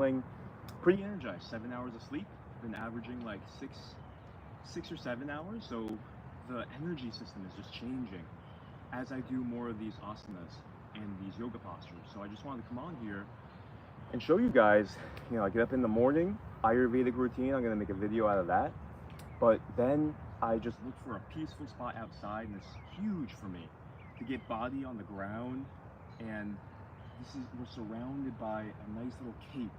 feeling pretty energized. 7 hours of sleep, been averaging like six or 7 hours. So the energy system is just changing as I do more of these asanas and these yoga postures. So I just wanted to come on here and show you guys, I get up in the morning, Ayurvedic routine. I'm gonna make a video out of that. But then I just look for a peaceful spot outside, and it's huge for me to get body on the ground. And we're surrounded by a nice little cape.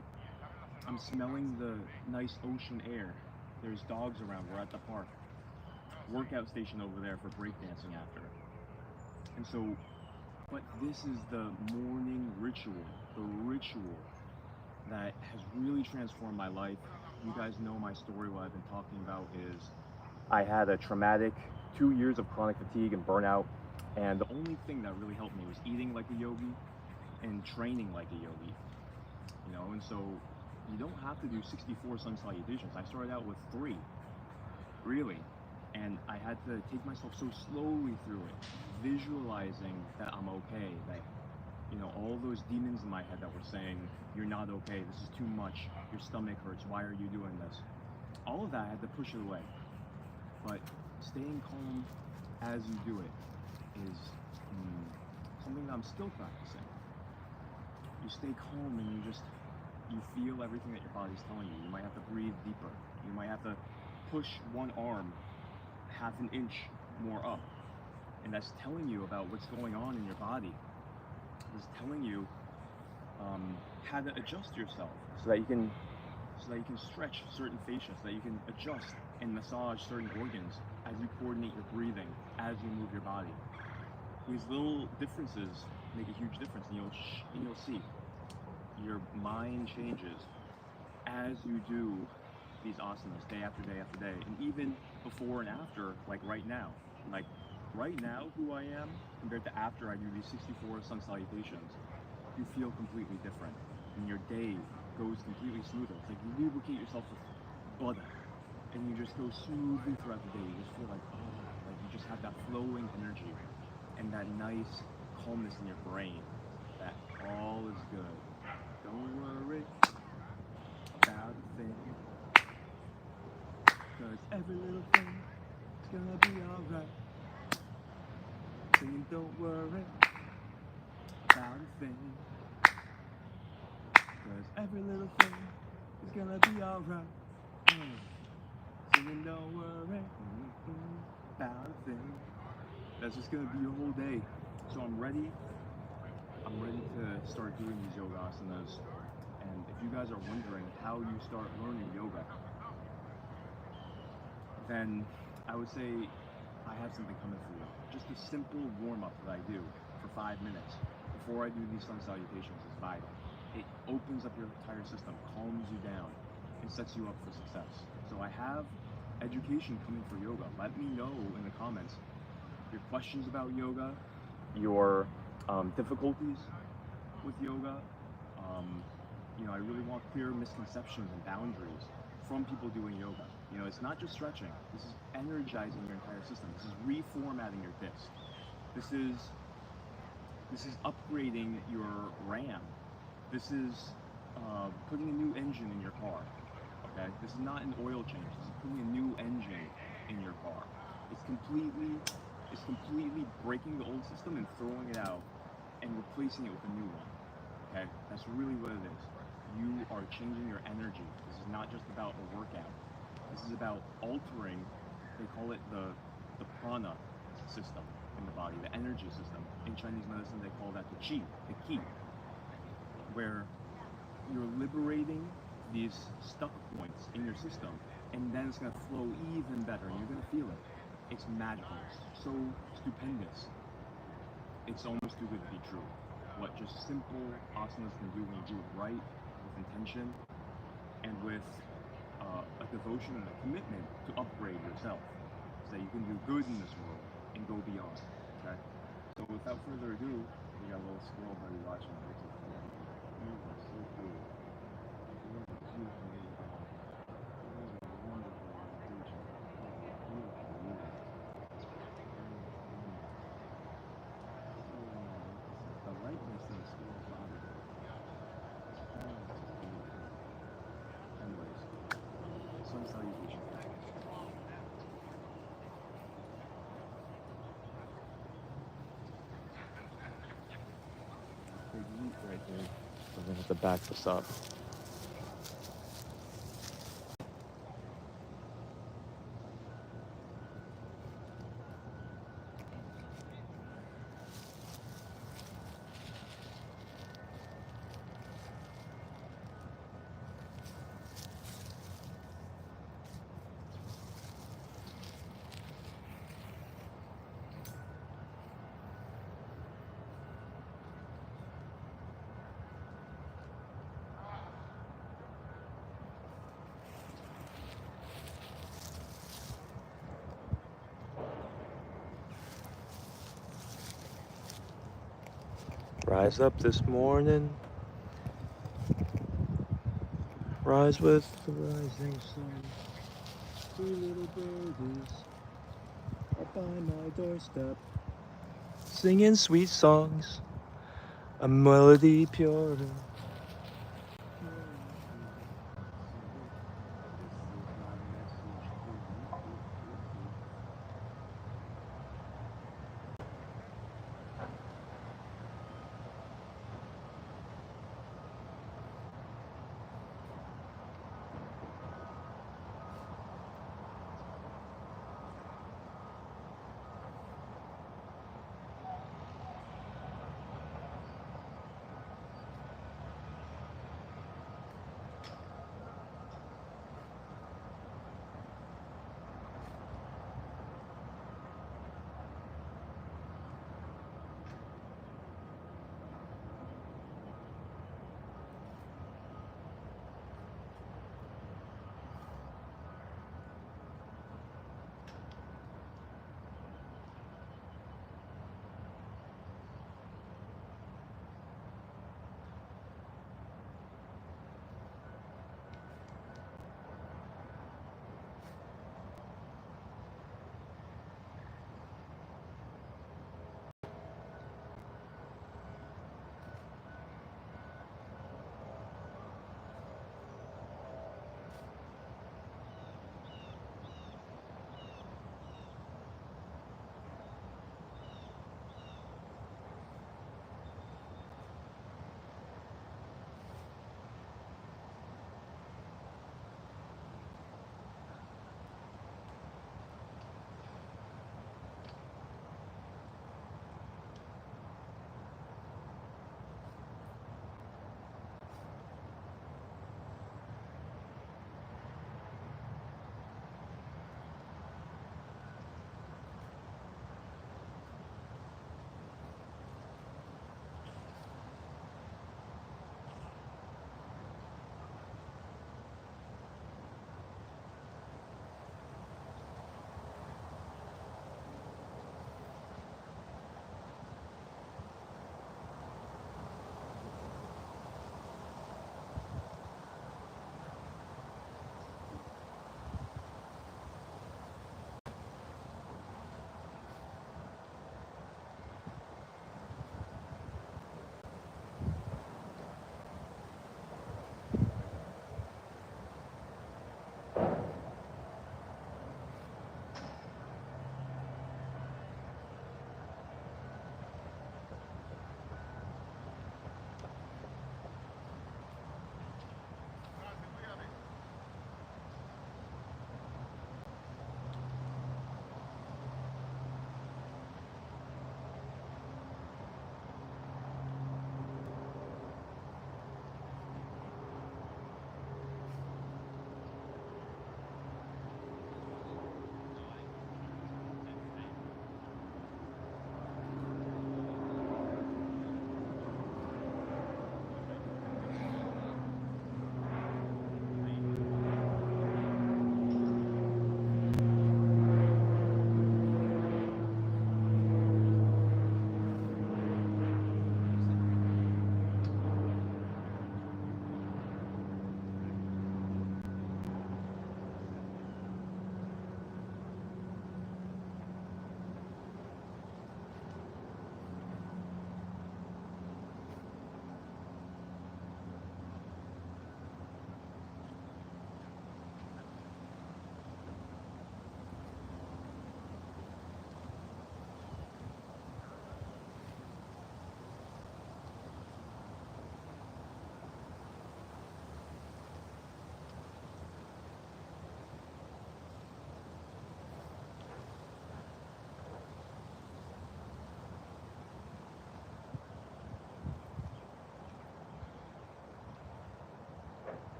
I'm smelling the nice ocean air. There's dogs around. We're at the park. Workout station over there for breakdancing after. And so, but this is the morning ritual, the ritual that has really transformed my life. You guys know my story. What I've been talking about is I had a traumatic 2 years of chronic fatigue and burnout, and the only thing that really helped me was eating like a yogi and training like a yogi, and so you don't have to do 64 sun salutations. I started out with 3, really, and I had to take myself so slowly through it, visualizing that I'm okay, that all those demons in my head that were saying, you're not okay, this is too much, your stomach hurts, why are you doing this? All of that, I had to push it away. But staying calm as you do it is something that I'm still practicing. You stay calm and you feel everything that your body's telling you. You might have to breathe deeper. You might have to push one arm half an inch more up. And that's telling you about what's going on in your body. It's telling you how to adjust yourself so that you can stretch certain fascia, so that you can adjust and massage certain organs as you coordinate your breathing, as you move your body. These little differences make a huge difference, and you'll see your mind changes as you do these asanas day after day after day, and even before and after, like right now. Like right now, who I am compared to after I do these 64 sun salutations, you feel completely different, and your day goes completely smoother. It's like you lubricate yourself with butter, and you just go smoothly throughout the day. You just feel like you just have that flowing energy and that nice calmness in your brain that all is good. Don't worry about a thing, 'cause every little thing is gonna be alright. Singing don't worry about a thing, 'cause every little thing is gonna be alright. Singing don't worry about a thing. That's just gonna be your whole day. So I'm ready to start doing these yoga asanas. And if you guys are wondering how you start learning yoga, then I would say I have something coming for you. Just a simple warm-up that I do for 5 minutes before I do these sun salutations is vital. It opens up your entire system, calms you down, and sets you up for success. So I have education coming for yoga. Let me know in the comments your questions about yoga, your difficulties with yoga. I really want clear misconceptions and boundaries from people doing yoga. It's not just stretching. This is energizing your entire system. This is reformatting your disc. This is upgrading your RAM. This is putting a new engine in your car. Okay, this is not an oil change. This is putting a new engine in your car. It's completely breaking the old system and throwing it out and replacing it with a new one. Okay, that's really what it is. You are changing your energy. This is not just about a workout. This is about altering, they call it the prana system in the body, the energy system. In Chinese medicine, they call that the qi, where you're liberating these stuck points in your system, and then it's going to flow even better, and you're going to feel it. It's magical. It's so stupendous. It's almost too good to be true. What just simple asanas can do when you do it right, with intention, and with a devotion and a commitment to upgrade yourself, so that you can do good in this world and go beyond. Okay? So without further ado, we got a little squirrel buddy watching. You are so cool. You are a beautiful little dog. You are a wonderful creature. Beautiful, beautiful. The lightness in the squirrel's body. Oh, it's beautiful. to back this up. Rise up this morning. Rise with the rising sun. Three little birdies are by my doorstep, singing sweet songs, a melody pure.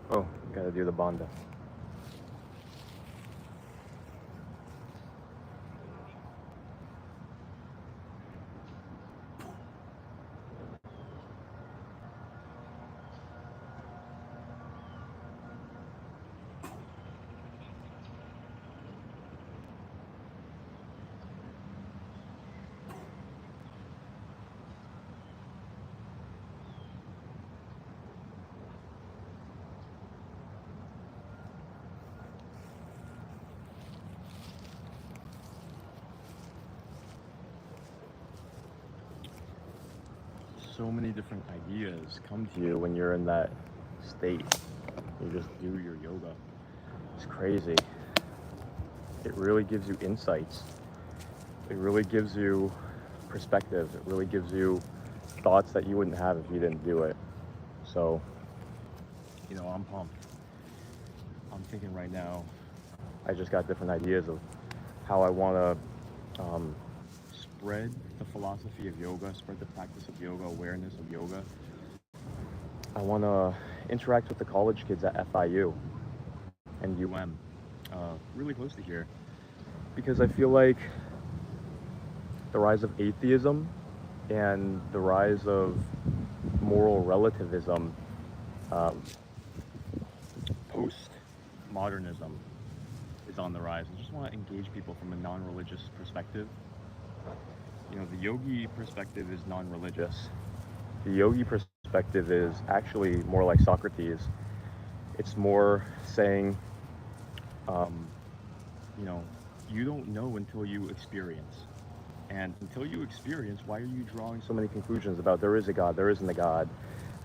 Oh, gotta do the banda. So many different ideas come to you when you're in that state. You just do your yoga. It's crazy. It really gives you insights. It really gives you perspective. It really gives you thoughts that you wouldn't have if you didn't do it. So, I'm pumped. I'm thinking right now, I just got different ideas of how I want to spread the philosophy of yoga, spread the practice of yoga, awareness of yoga. I want to interact with the college kids at FIU and UM, really close to here, because I feel like the rise of atheism and the rise of moral relativism, post-modernism, is on the rise. I just want to engage people from a non-religious perspective. The yogi perspective is non-religious. The yogi perspective is actually more like Socrates. It's more saying, you don't know until you experience. And until you experience, why are you drawing so many conclusions about there is a God, there isn't a God?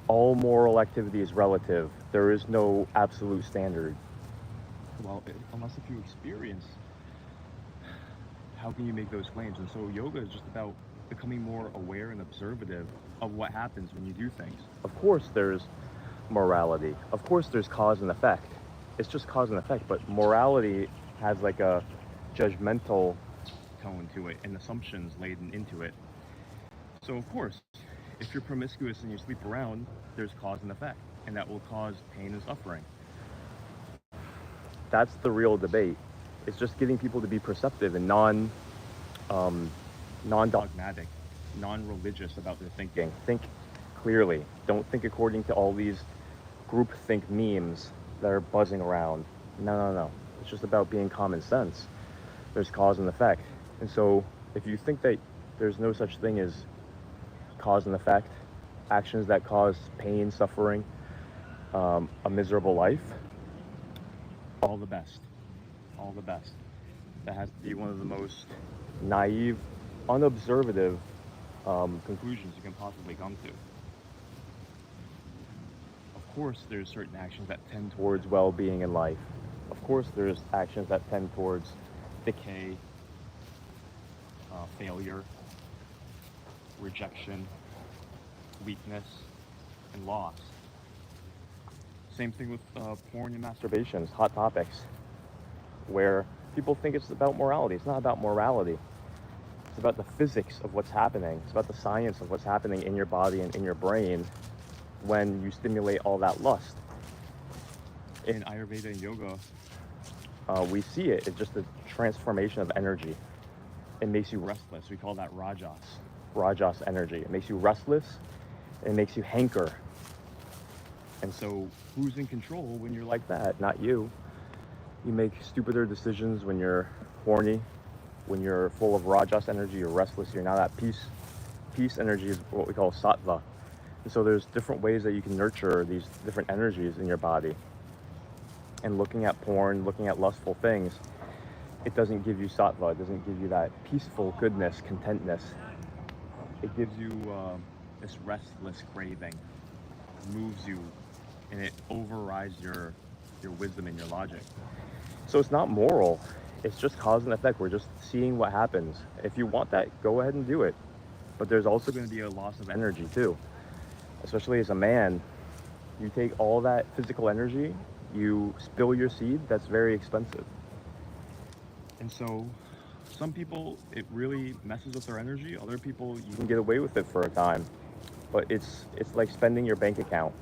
All moral activity is relative. There is no absolute standard. Well, unless if you experience, how can you make those claims? And so yoga is just about becoming more aware and observative of what happens when you do things. Of course there's morality. Of course there's cause and effect. It's just cause and effect, but morality has like a judgmental tone to it and assumptions laden into it. So of course, if you're promiscuous and you sleep around, there's cause and effect, and that will cause pain and suffering. That's the real debate. It's just getting people to be perceptive and non-dogmatic, non-religious about their thinking. Think clearly. Don't think according to all these groupthink memes that are buzzing around. No. It's just about being common sense. There's cause and effect. And so if you think that there's no such thing as cause and effect, actions that cause pain, suffering, a miserable life, all the best. All the best. That has to be one of the most naive, unobservative conclusions you can possibly come to. Of course, there's certain actions that tend towards well-being in life. Of course, there's actions that tend towards decay, failure, rejection, weakness, and loss. Same thing with porn and masturbation, hot topics, where people think it's about morality. It's not about morality. It's about the physics of what's happening. It's about the science of what's happening in your body and in your brain when you stimulate all that lust. In Ayurveda and yoga, we see it. It's just a transformation of energy. It makes you restless. We call that Rajas energy. It makes you restless. It makes you hanker. And so who's in control when you're like that? Not you. You make stupider decisions when you're horny, when you're full of Rajas energy, you're restless, you're not at peace. Peace energy is what we call sattva. And so there's different ways that you can nurture these different energies in your body. And looking at porn, looking at lustful things, it doesn't give you sattva. It doesn't give you that peaceful goodness, contentness. It gives you this restless craving. It moves you, and it overrides your wisdom and your logic. So it's not moral. It's just cause and effect. We're just seeing what happens. If you want that, go ahead and do it. But there's also going to be a loss of energy too. Especially as a man, you take all that physical energy, you spill your seed, that's very expensive. And so some people, it really messes with their energy. Other people, you can get away with it for a time. But it's like spending your bank account.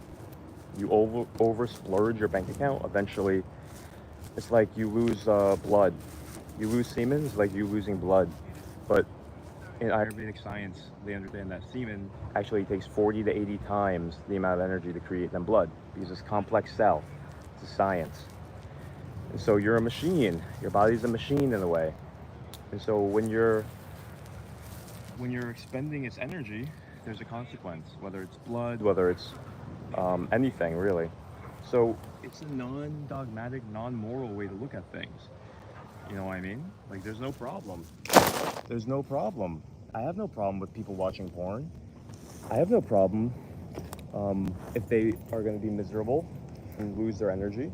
You over splurge your bank account, eventually it's like you lose blood. You lose semen, it's like you losing blood. But in Ayurvedic science, they understand that semen actually takes 40 to 80 times the amount of energy to create than blood, because it's complex cell. It's a science. And so you're a machine. Your body's a machine in a way. And so when you're expending its energy, there's a consequence, whether it's blood, whether it's anything really. So it's a non-dogmatic, non-moral way to look at things. You know what I mean? Like, there's no problem. There's no problem. I have no problem with people watching porn. I have no problem if they are going to be miserable and lose their energy.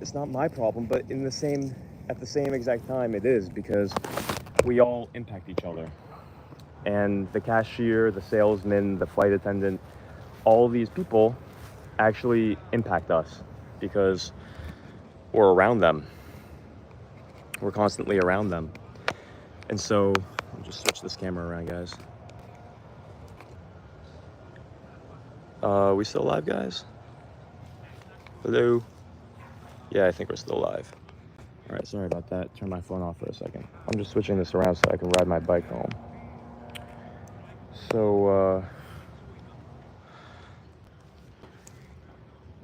It's not my problem, but at the same exact time, it is, because we all impact each other. And the cashier, the salesman, the flight attendant, all these people actually impact us because we're around them. We're constantly around them. And so, I'll just switch this camera around, guys. We still live, guys? Hello? Yeah, I think we're still live. All right, sorry about that. Turn my phone off for a second. I'm just switching this around so I can ride my bike home. So,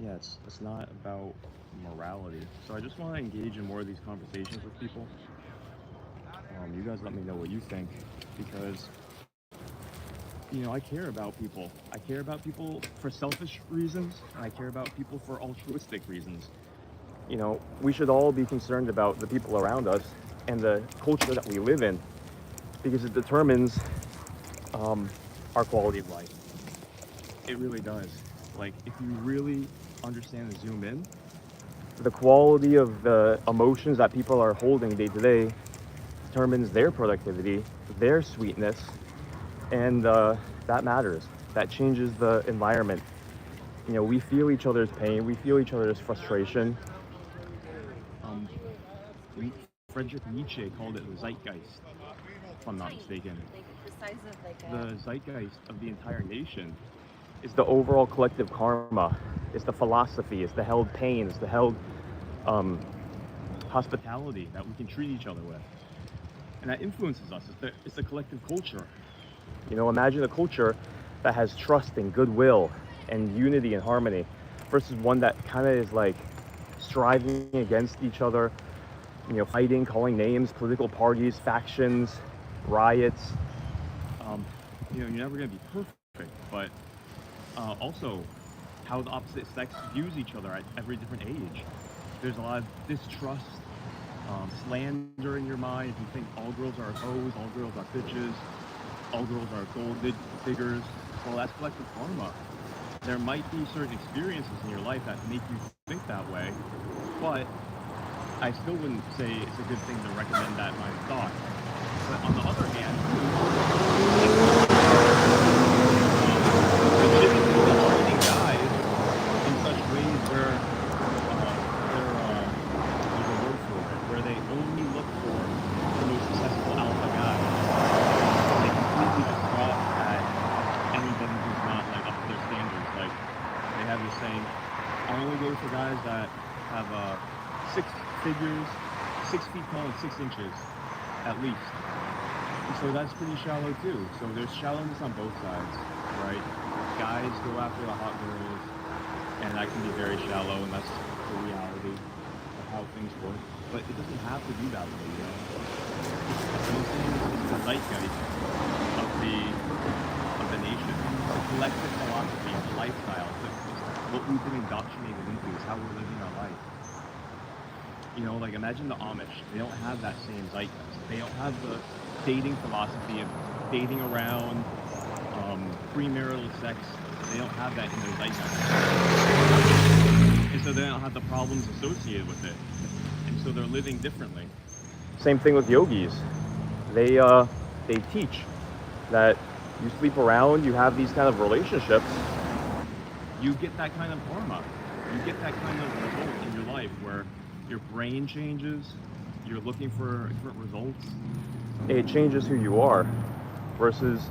yeah, it's not about morality. So I just want to engage in more of these conversations with people. You guys let me know what you think, because, you know, I care about people. I care about people for selfish reasons, and I care about people for altruistic reasons. You know, we should all be concerned about the people around us and the culture that we live in, because it determines our quality of life. It really does. Like, if you really understand and zoom in, the quality of the emotions that people are holding day to day determines their productivity, their sweetness, and that matters. That changes the environment. You know, we feel each other's pain, we feel each other's frustration. Friedrich Nietzsche called it the zeitgeist, if I'm not mistaken. The zeitgeist of the entire nation is the overall collective karma, it's the philosophy, it's the held pain, it's the held hospitality that we can treat each other with. And that influences us. It's the collective culture. You know, imagine a culture that has trust and goodwill and unity and harmony versus one that kind of is like striving against each other, you know, fighting, calling names, political parties, factions, riots. You know, you're never going to be perfect, but also how the opposite sex views each other at every different age. There's a lot of distrust, slander in your mind. If you think all girls are hoes, all girls are bitches, all girls are gold diggers, well, that's collective karma. There might be certain experiences in your life that make you think that way, but I still wouldn't say it's a good thing to recommend that line of thought. But on the other hand, legitimately treating guys in such ways where there's a word for it, where they only look for the most successful alpha guy. They completely just scoff at anybody who's not like up to their standards. Like, they have this saying, I only go for guys that have six figures, 6 feet tall and 6 inches, at least. And so that's pretty shallow too. So there's shallowness on both sides, right? Guys go after the hot girls, and that can be very shallow, and that's the reality of how things work. But it doesn't have to be that way, you know? So I'm saying it's the zeitgeist of the nation, the collective philosophy, the lifestyle, what we've been indoctrinated into is how we're living our life. You know, like, imagine the Amish. They don't have that same zeitgeist. They don't have the dating philosophy of dating around, premarital sex. They don't have that in their zeitgeist. And so they don't have the problems associated with it. And so they're living differently. Same thing with yogis. They teach that you sleep around, you have these kind of relationships, you get that kind of karma. You get that kind of result in your life where your brain changes, you're looking for different results. It changes who you are versus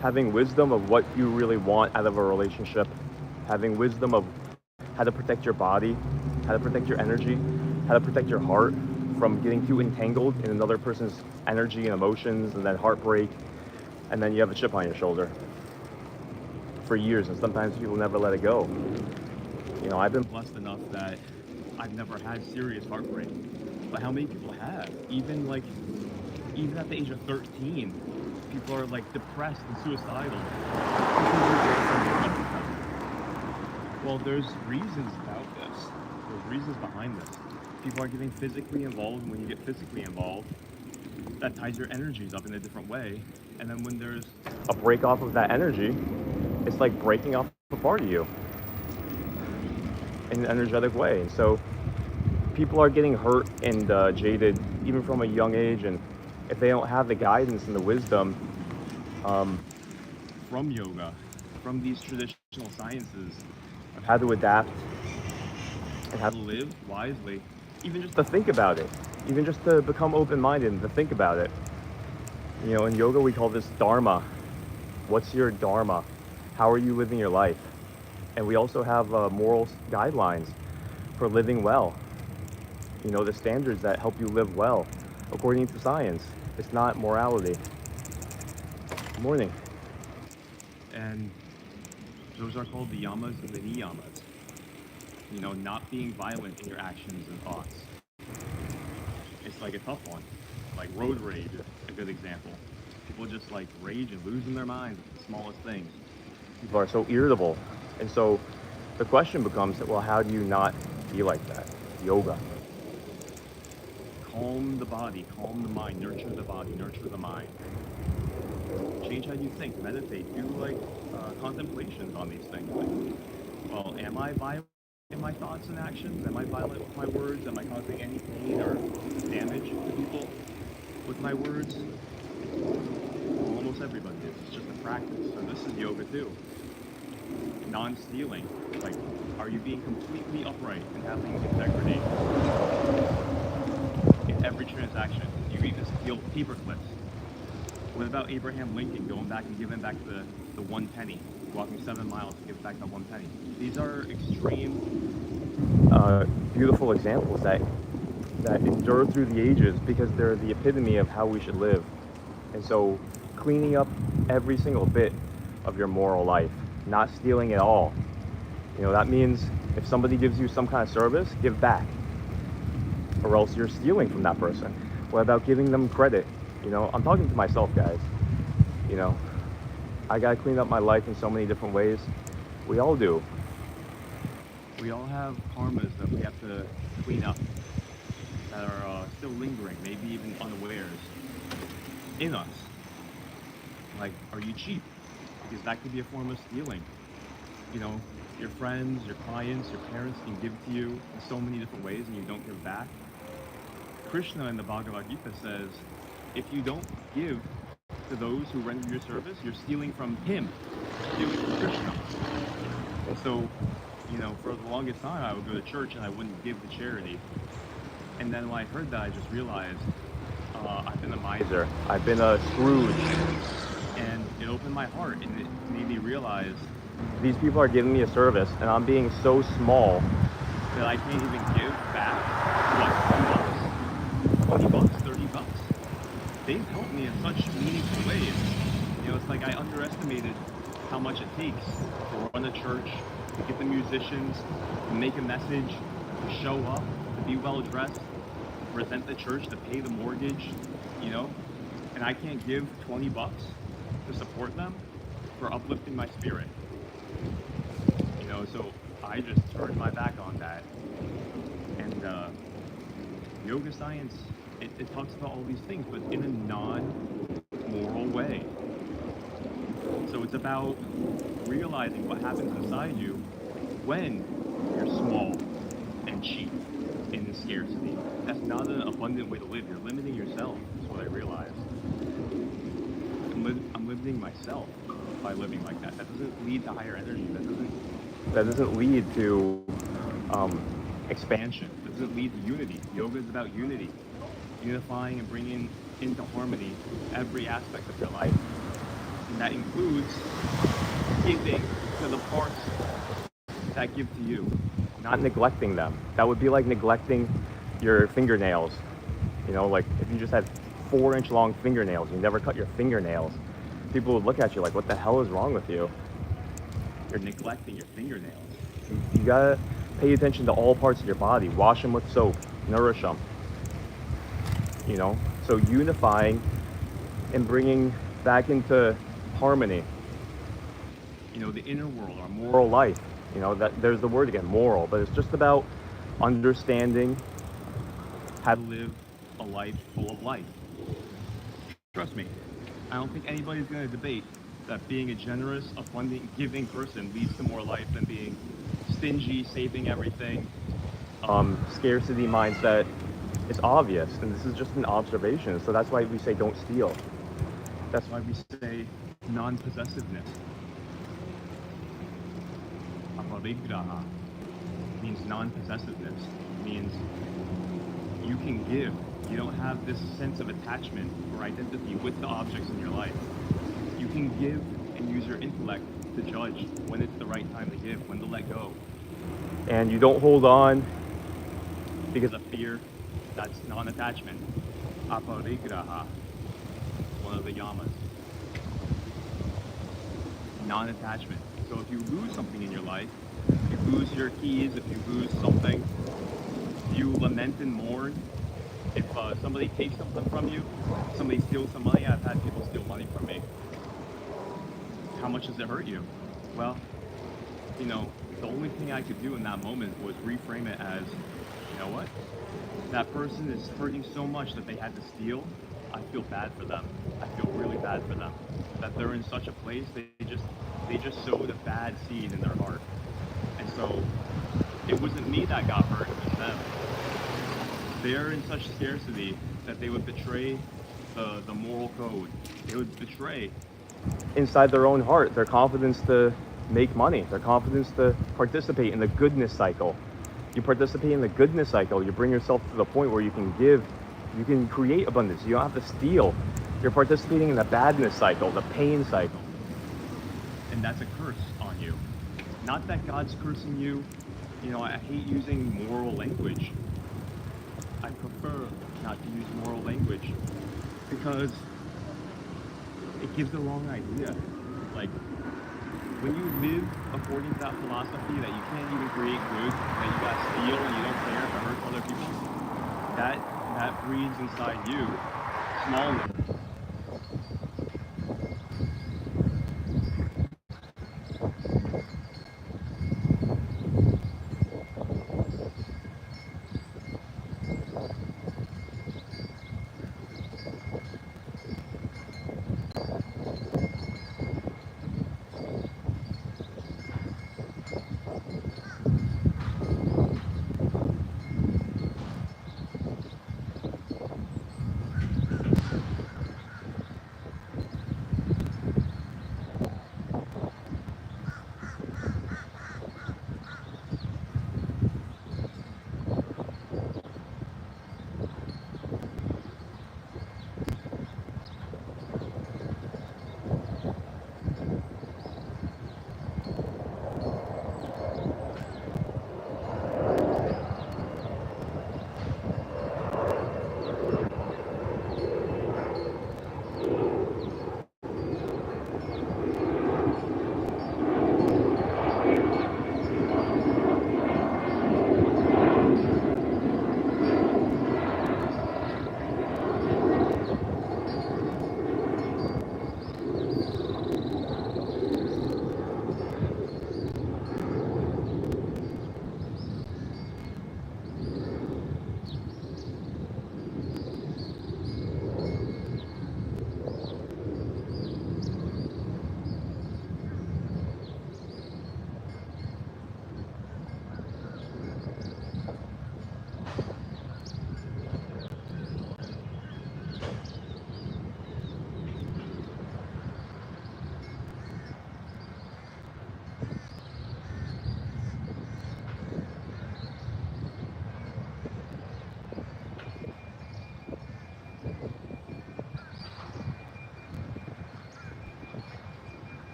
having wisdom of what you really want out of a relationship, having wisdom of how to protect your body, how to protect your energy, how to protect your heart from getting too entangled in another person's energy and emotions, and then heartbreak, and then you have a chip on your shoulder for years, and sometimes people never let it go. You know, I've been blessed enough that I've never had serious heartbreak, but how many people have? Even at the age of 13, people are like depressed and suicidal. Well, there's reasons about this. There's reasons behind this. People are getting physically involved, and when you get physically involved, that ties your energies up in a different way. And then when there's a break off of that energy, it's like breaking off a part of you in an energetic way. And so people are getting hurt and jaded even from a young age, and if they don't have the guidance and the wisdom from yoga, from these traditional sciences of how to adapt and how to live wisely, even just to think about it, even just to become open-minded and to think about it. You know, in yoga we call this dharma. What's your dharma? How are you living your life? And we also have moral guidelines for living well. You know, the standards that help you live well according to science. It's not morality. Good morning. And those are called the yamas and the niyamas. You know, not being violent in your actions and thoughts. It's like a tough one. Like road rage is a good example. People just like rage and losing their minds at the smallest things. People are so irritable. And so the question becomes, well, how do you not be like that? Yoga. Calm the body, calm the mind, nurture the body, nurture the mind. Change how you think, meditate, do like contemplations on these things. Like, well, am I violent in my thoughts and actions? Am I violent with my words? Am I causing any pain or damage to people with my words? Well, almost everybody is. It's just a practice. And this is yoga too. Non-stealing. Like, are you being completely upright and having integrity in every transaction? Do you even steal paper clips? What about Abraham Lincoln going back and giving back the 1 penny, walking 7 miles to give back that 1 penny? These are extreme, beautiful examples that endure through the ages because they're the epitome of how we should live. And so cleaning up every single bit of your moral life, not stealing at all. You know, that means if somebody gives you some kind of service, give back, or else you're stealing from that person. What about giving them credit? You know, I'm talking to myself, guys. You know, I gotta clean up my life in so many different ways. We all do. We all have karmas that we have to clean up, that are still lingering, maybe even unawares in us. Like, are you cheap? Because that could be a form of stealing. You know, your friends, your clients, your parents can give to you in so many different ways and you don't give back. Krishna in the Bhagavad Gita says, if you don't give to those who render your service, you're stealing from him, stealing from Krishna. And so, you know, for the longest time I would go to church and I wouldn't give to charity. And then when I heard that, I just realized I've been a miser. I've been a Scrooge. And it opened my heart and it made me realize these people are giving me a service and I'm being so small that I can't even give back what, $20, $30. They've helped me in such meaningful ways. You know, it's like I underestimated how much it takes to run a church, to get the musicians, to make a message, to show up, to be well dressed, to present the church, to pay the mortgage, you know? And I can't give $20 to support them for uplifting my spirit. You know, so I just turned my back on that. And yoga science, it talks about all these things, but in a non-moral way. So it's about realizing what happens inside you when you're small and cheap in scarcity. That's not an abundant way to live. You're limiting yourself, is what I realized. I'm limiting myself by living like that. That doesn't lead to higher energy. That doesn't lead to expansion. That doesn't lead to unity. Yoga is about unity. Unifying and bringing into harmony every aspect of your life. And that includes giving to the parts that give to you, not neglecting them. That would be like neglecting your fingernails. You know, like if you just had 4-inch long fingernails, you never cut your fingernails, people would look at you like, what the hell is wrong with you? You're neglecting your fingernails. You gotta pay attention to all parts of your body. Wash them with soap, nourish them. You know, so unifying and bringing back into harmony. You know, the inner world, our moral life. You know, that there's the word again, moral, but it's just about understanding how to live a life full of life. Trust me, I don't think anybody's going to debate that being a generous, abundant, giving person leads to more life than being stingy, saving everything. Scarcity mindset is obvious, and this is just an observation. So that's why we say don't steal. That's why we say non-possessiveness. Aparigraha means non-possessiveness. Means you can give. You don't have this sense of attachment or identity with the objects in your life. You can give and use your intellect to judge when it's the right time to give, when to let go. And you don't hold on because of fear. That's non-attachment. Aparigraha, one of the yamas. Non-attachment. So if you lose something in your life, if you lose your keys, if you lose something, you lament and mourn. If somebody takes something from you, somebody steals some money, I've had people steal money from me. How much does it hurt you? Well, you know, the only thing I could do in that moment was reframe it as, you know what? That person is hurting so much that they had to steal. I feel bad for them. I feel really bad for them. That they're in such a place, they just sowed a bad seed in their heart. And so it wasn't me that got hurt, it was them. They're in such scarcity that they would betray the moral code. They would betray inside their own heart their confidence to make money, their confidence to participate in the goodness cycle. You participate in the goodness cycle, you bring yourself to the point where you can give, you can create abundance. You don't have to steal. You're participating in the badness cycle, the pain cycle. And that's a curse on you. Not that God's cursing you. You know, I hate using moral language. I prefer not to use moral language because it gives the wrong idea. Like, when you live according to that philosophy that you can't even create good, that you gotta steal and you don't care if it hurts other people, that breeds inside you smallness.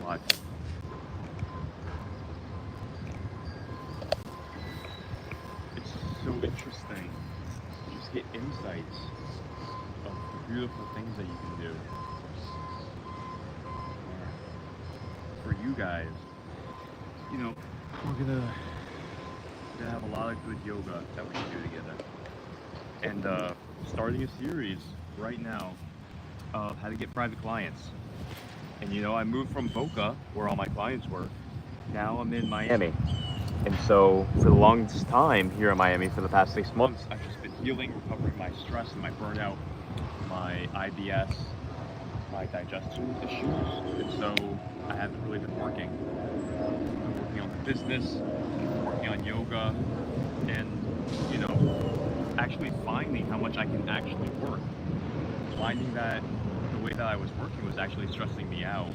Watch. It's so interesting. You just get insights of the beautiful things that you can do. For you guys, you know, we're gonna have a lot of good yoga that we can do together. And starting a series right now of how to get private clients. And you know, I moved from Boca, where all my clients were. Now I'm in Miami. And so for the longest time here in Miami, for the past 6 months, I've just been healing, recovering my stress and my burnout, my IBS, my digestion issues. And so I haven't really been working. I'm working on the business, working on yoga, and, you know, actually finding how much I can actually work. Finding that the way that I was working was actually stressing me out.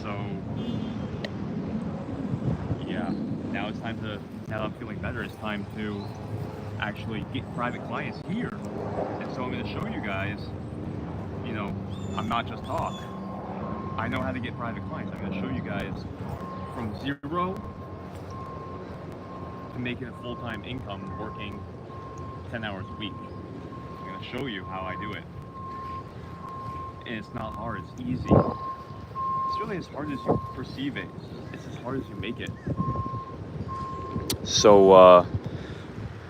So, yeah, now that I'm feeling better, it's time to actually get private clients here. And so I'm going to show you guys, you know, I'm not just talk. I know how to get private clients. I'm going to show you guys from zero to making a full-time income working 10 hours a week. I'm going to show you how I do it. And it's not hard, it's easy. It's really as hard as you perceive it. It's as hard as you make it. So,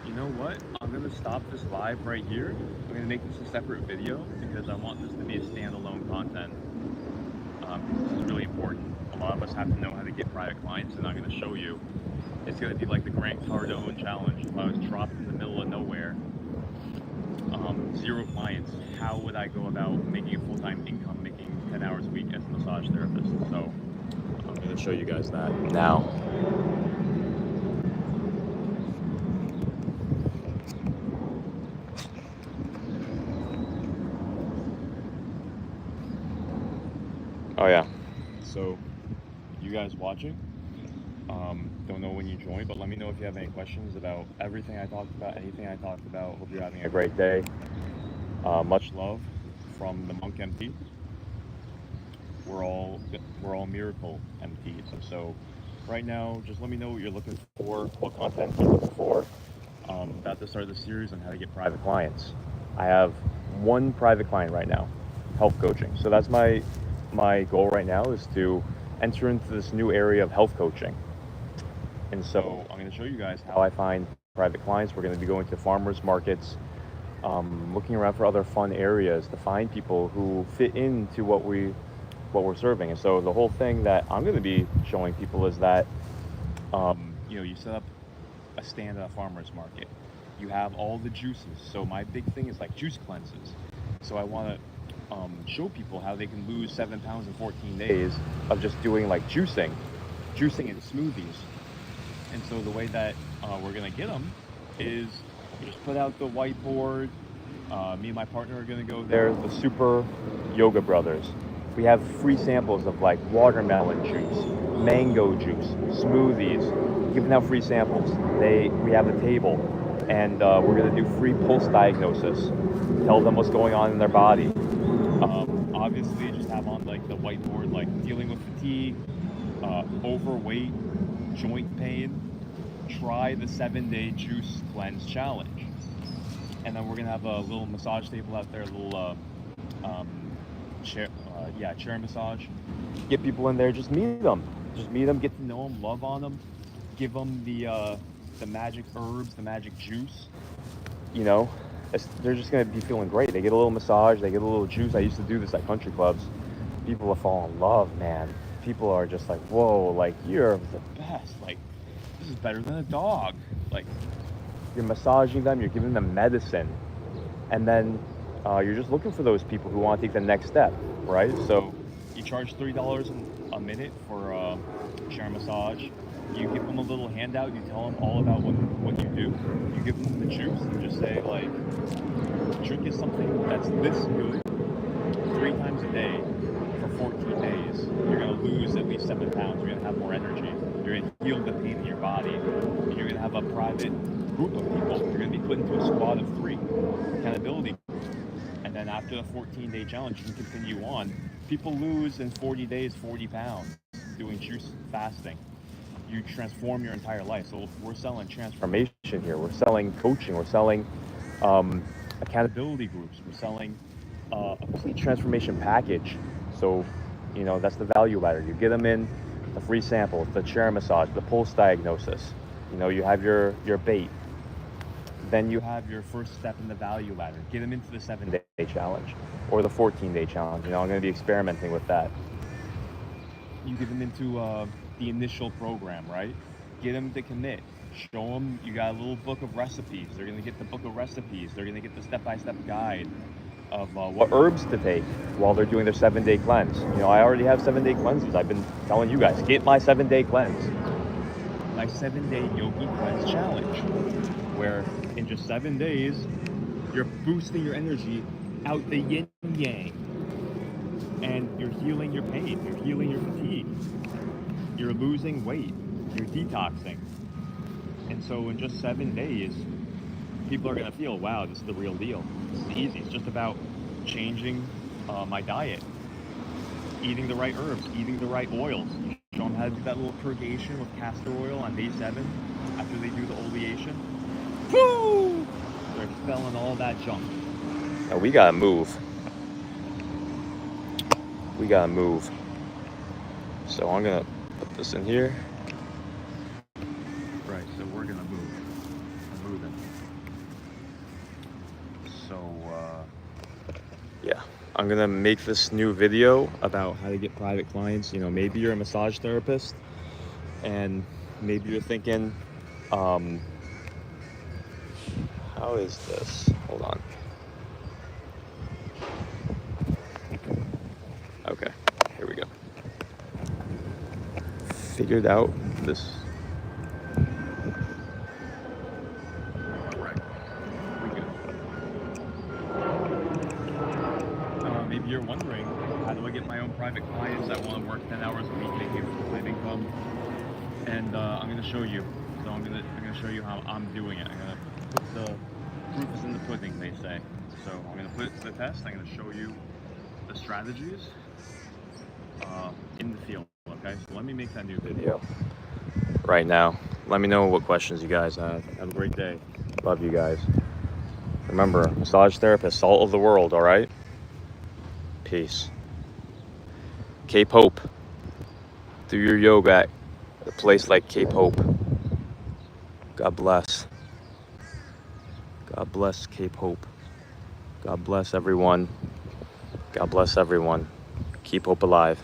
you know what? I'm going to stop this live right here. I'm going to make this a separate video because I want this to be a standalone content. This is really important. A lot of us have to know how to get private clients, and I'm going to show you. It's going to be like the Grant Cardone challenge. If I was dropped in the middle of nowhere, 0 clients, how would I go about making a full-time income, making 10 hours a week as a massage therapist? So I'm going to show you guys that now. Oh yeah, so you guys watching, don't know when you joined, but let me know if you have any questions about everything I talked about, anything I talked about. Hope you're having a great day. Much love from the Monk MT. We're all miracle MTs, and so right now, just let me know what you're looking for, what content you're looking for. About to start the series on how to get private clients. I have 1 private client right now, health coaching. So that's my goal right now, is to enter into this new area of health coaching. And so I'm going to show you guys how I find private clients. We're going to be going to farmers markets, looking around for other fun areas to find people who fit into what we're serving. And so the whole thing that I'm going to be showing people is that, you know, you set up a stand at a farmer's market. You have all the juices. So my big thing is like juice cleanses. So I want to show people how they can lose 7 pounds in 14 days of just doing like juicing and smoothies. And so the way that we're going to get them is you just put out the whiteboard. Me and my partner are going to go there, the Super Yoga Brothers. We have free samples of like watermelon juice, mango juice, smoothies, giving out free samples. We have a table, and we're going to do free pulse diagnosis. Tell them what's going on in their body. Obviously, just have on like the whiteboard, like dealing with fatigue, overweight, joint pain. Try the 7-day juice cleanse challenge. And then we're gonna have a little massage table out there, a little chair massage. Get people in there, just meet them, get to know them, love on them, give them the magic herbs, the magic juice. You know, they're just gonna be feeling great. They get a little massage, they get a little juice. I used to do this at country clubs. People are falling in love, man. People are just like, whoa, like you're the best. Like, this is better than a dog. Like, you're massaging them, you're giving them medicine, and then you're just looking for those people who want to take the next step, right? So you charge $3 a minute for a chair massage. You give them a little handout, you tell them all about what you do. You give them the juice and just say, like, drink is something that's this good 3 times a day for 14 days. You're going to lose at least 7 pounds. You're going to have more energy. You're going to heal the pain in your body. And you're going to have a private group of people. You're going to be put into a squad of 3, accountability. And then after the 14-day challenge, you can continue on People lose in 40 days 40 pounds doing juice fasting. You transform your entire life. So we're selling transformation here. We're selling coaching. We're selling accountability groups. We're selling a complete transformation package. So, that's the value ladder. You get them in the free samples, the chair massage, the pulse diagnosis. You have your bait. Then you have your first step in the value ladder. Get them into the 7-day challenge or the 14-day challenge. I'm going to be experimenting with that. You get them into the initial program, right? Get them to commit. Show them you got a little book of recipes. They're going to get the book of recipes. They're going to get the step-by-step guide of what herbs to take while they're doing their 7-day cleanse. I already have 7-day cleanses. I've been telling you guys, get my 7-day cleanse. My 7-day Yogi cleanse challenge, where in just 7 days, you're boosting your energy out the yin yang. And you're healing your pain. You're healing your fatigue. You're losing weight. You're detoxing. And so in just 7 days, people are going to feel, wow, this is the real deal. This is easy. It's just about changing my diet, eating the right herbs, eating the right oils. You show them how to do that little purgation with castor oil on day 7 after they do the oleation. Woo! They're expelling all that junk. Now we got to move. We got to move. So I'm going to put this in here. Right, so we're going to move. I'm moving. So, yeah, I'm gonna make this new video about how to get private clients. Maybe you're a massage therapist and maybe you're thinking, how is this? Hold on. Okay, here we go. Figured out this. Maybe you're wondering, how do I get my own private clients that want to work 10 hours a week, making a full-time income? And I'm going to show you. So I'm going to show you how I'm doing it. I'm going to put the proof is in the pudding, they say. So I'm going to put it to the test. I'm going to show you the strategies in the field. Okay, so let me make that new video right now. Let me know what questions you guys have. Have a great day. Love you guys. Remember, massage therapist, salt of the world, all right? Peace. Cape Hope. Do your yoga at a place like Cape Hope. God bless. God bless Cape Hope. God bless everyone. God bless everyone. Keep hope alive.